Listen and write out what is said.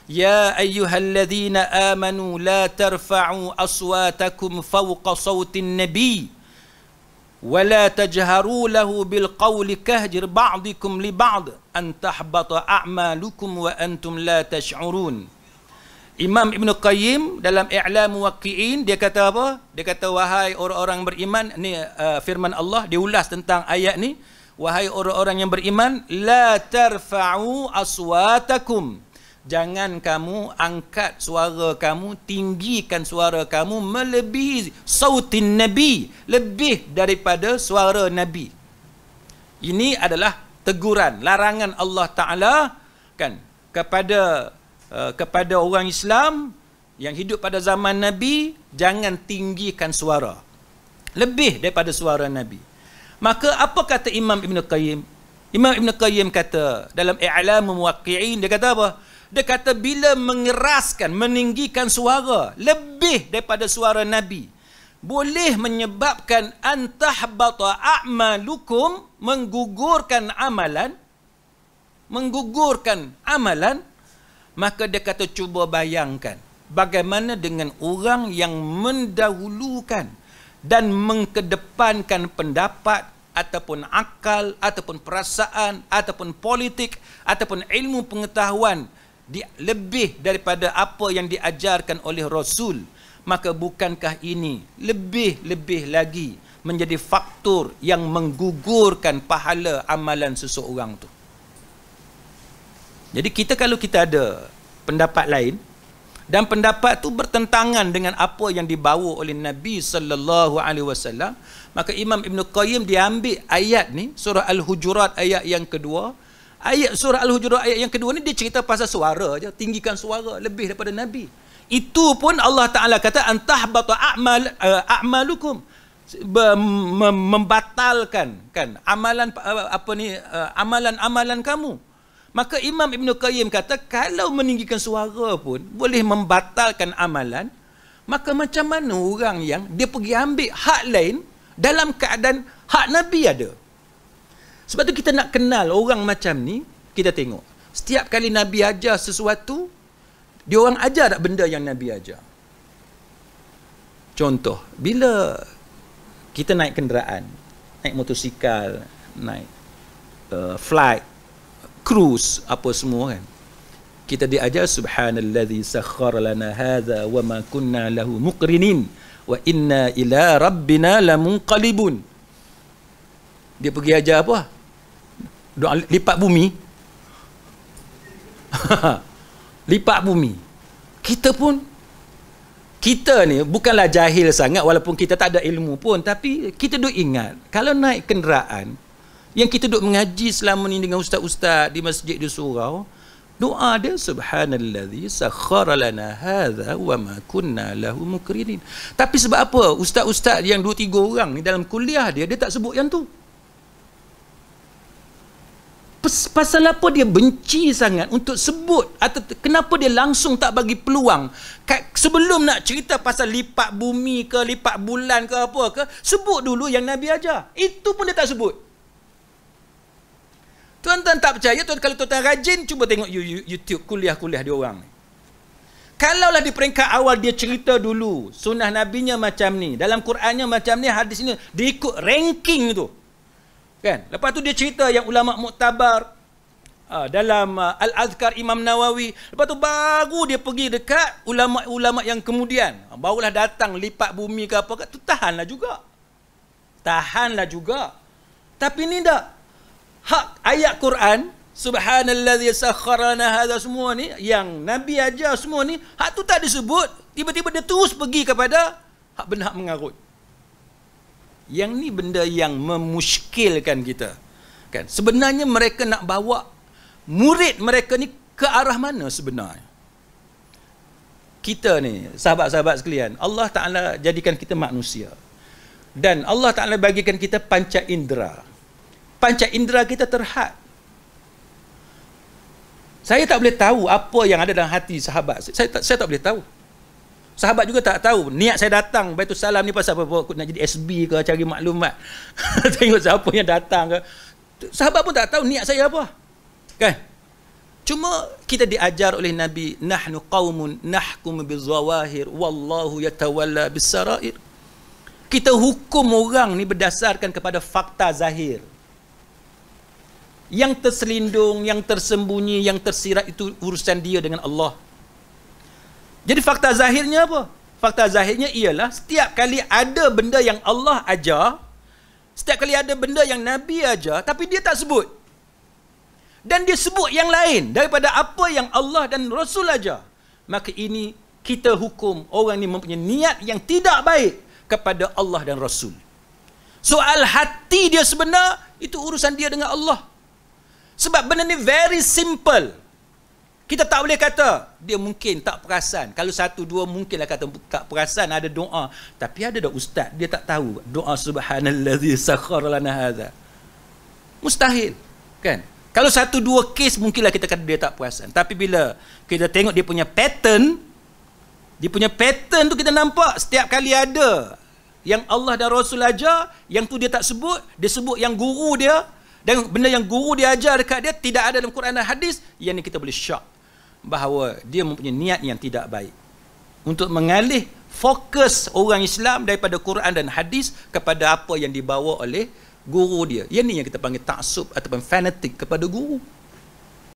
Ya ayyuhalladzina amanu la tarfa'u aswatakum fawqa sawtin nabi wa la tajharu lahu bil qawli kahjir ba'dikum li ba'd an tahbata a'malukum wa antum la tash'urun. Imam Ibn Qayyim dalam I'lam Muwaqqi'in dia kata apa? Dia kata wahai orang-orang beriman, ni firman Allah, dia ulas tentang ayat ni, wahai orang-orang yang beriman, la tarfa'u aswatakum, jangan kamu angkat suara kamu, tinggikan suara kamu melebihi sautin Nabi, lebih daripada suara Nabi. Ini adalah teguran, larangan Allah Ta'ala kan kepada orang Islam yang hidup pada zaman Nabi, jangan tinggikan suara lebih daripada suara Nabi. Maka apa kata Imam Ibn Qayyim? Imam Ibn Qayyim kata dalam I'lam Muwaqqi'in, dia kata apa? Dia kata bila mengeraskan, meninggikan suara lebih daripada suara Nabi, boleh menyebabkan antahbata a'malukum, menggugurkan amalan, maka dia kata cuba bayangkan bagaimana dengan orang yang mendahulukan dan mengkedepankan pendapat ataupun akal ataupun perasaan ataupun politik ataupun ilmu pengetahuan lebih daripada apa yang diajarkan oleh Rasul. Maka bukankah ini lebih lagi menjadi faktor yang menggugurkan pahala amalan seseorang tu? Jadi kalau kita ada pendapat lain dan pendapat tu bertentangan dengan apa yang dibawa oleh Nabi sallallahu alaihi wasallam, maka Imam Ibn Qayyim dia ambil ayat ni, surah Al-Hujurat ayat yang kedua. Ayat surah Al-Hujurat ayat yang kedua ni dia cerita pasal suara je, tinggikan suara lebih daripada Nabi. Itu pun Allah Ta'ala kata antahbata a'malukum, membatalkan kan amalan-amalan kamu. Maka Imam Ibn Qayyim kata kalau meninggikan suara pun boleh membatalkan amalan, maka macam mana orang yang dia pergi ambil hak lain dalam keadaan hak Nabi ada? Sebab tu kita nak kenal orang macam ni, kita tengok setiap kali Nabi ajar sesuatu, dia orang ajar tak benda yang Nabi ajar. Contoh, bila kita naik kenderaan, naik motosikal, naik flight, cruise, apa semua kan, kita diajar subhanallazi sakhkhara lana hadza wa ma kunna lahu muqrinin wa inna ila rabbina lamunqalibun. Dia pergi ajar apa? Doa lipat bumi. Lipat bumi. Kita ni bukanlah jahil sangat walaupun kita tak ada ilmu pun, tapi kita duk ingat kalau naik kenderaan yang kita duk mengaji selama ni dengan ustaz-ustaz di masjid di surau, doa dia subhanallazi sakhkhara lana hadza wa ma kunna lahu muqrinin. Tapi sebab apa ustaz-ustaz yang 2-3 orang ni dalam kuliah dia tak sebut yang tu? Pasal apa dia benci sangat untuk sebut, atau kenapa dia langsung tak bagi peluang sebelum nak cerita pasal lipat bumi ke lipat bulan ke apa ke, sebut dulu yang Nabi ajar. Itu pun dia tak sebut. Tuan-tuan tak percaya, kalau tuan-tuan rajin cuba tengok YouTube kuliah-kuliah dia orang ni. Kalaulah di peringkat awal dia cerita dulu sunnah nabinya macam ni, dalam Qurannya macam ni, hadis ni, dia ikut ranking tu kan. Lepas tu dia cerita yang ulama muktabar dalam Al-Azkar Imam Nawawi. Lepas tu baru dia pergi dekat ulama-ulama yang kemudian, barulah datang lipat bumi ke apa ke. Tu tahanlah juga. Tapi ni tak hak ayat Quran subhanallazi sakhkhara lana hadza, semua ni yang Nabi ajar semua ni, hak tu tak disebut. Tiba-tiba dia terus pergi kepada hak benar mengarut. Yang ni benda yang memuskilkan kita kan. Sebenarnya mereka nak bawa murid mereka ni ke arah mana sebenarnya? Kita ni sahabat-sahabat sekalian, Allah Ta'ala jadikan kita manusia dan Allah Ta'ala bagikan kita panca indera. Panca indera kita terhad. Saya tak boleh tahu apa yang ada dalam hati sahabat. Saya tak boleh tahu. Sahabat juga tak tahu niat saya datang Baitul Salam ni pasal apa, nak jadi SB ke, cari maklumat tengok siapa yang datang ke. Sahabat pun tak tahu niat saya apa kan. Cuma kita diajar oleh Nabi, nahnu qaumun nahkum bizawahir wallahu yatawalla bisarair. Kita hukum orang ni berdasarkan kepada fakta zahir. Yang terselindung, yang tersembunyi, yang tersirat itu urusan dia dengan Allah. Jadi fakta zahirnya apa? Fakta zahirnya ialah setiap kali ada benda yang Allah ajar, setiap kali ada benda yang Nabi ajar, tapi dia tak sebut. Dan dia sebut yang lain daripada apa yang Allah dan Rasul ajar. Maka ini kita hukum orang ni mempunyai niat yang tidak baik kepada Allah dan Rasul. Soal hati dia sebenar, itu urusan dia dengan Allah. Sebab benda ni very simple. Kita tak boleh kata dia mungkin tak perasan. Kalau satu dua mungkinlah kata tak perasan, ada doa. Tapi ada dah ustaz, dia tak tahu doa subhanallazi sakhkhara lana hadza. Mustahil, kan? Kalau satu dua kes mungkinlah kita kata dia tak perasan. Tapi bila kita tengok dia punya pattern tu kita nampak setiap kali ada yang Allah dan Rasul ajar, yang tu dia tak sebut, dia sebut yang guru dia, dan benda yang guru dia ajar dekat dia tidak ada dalam Quran dan hadis, yang ni kita boleh syak bahawa dia mempunyai niat yang tidak baik untuk mengalih fokus orang Islam daripada Quran dan hadis kepada apa yang dibawa oleh guru dia. Yang ni yang kita panggil taksub ataupun fanatik kepada guru.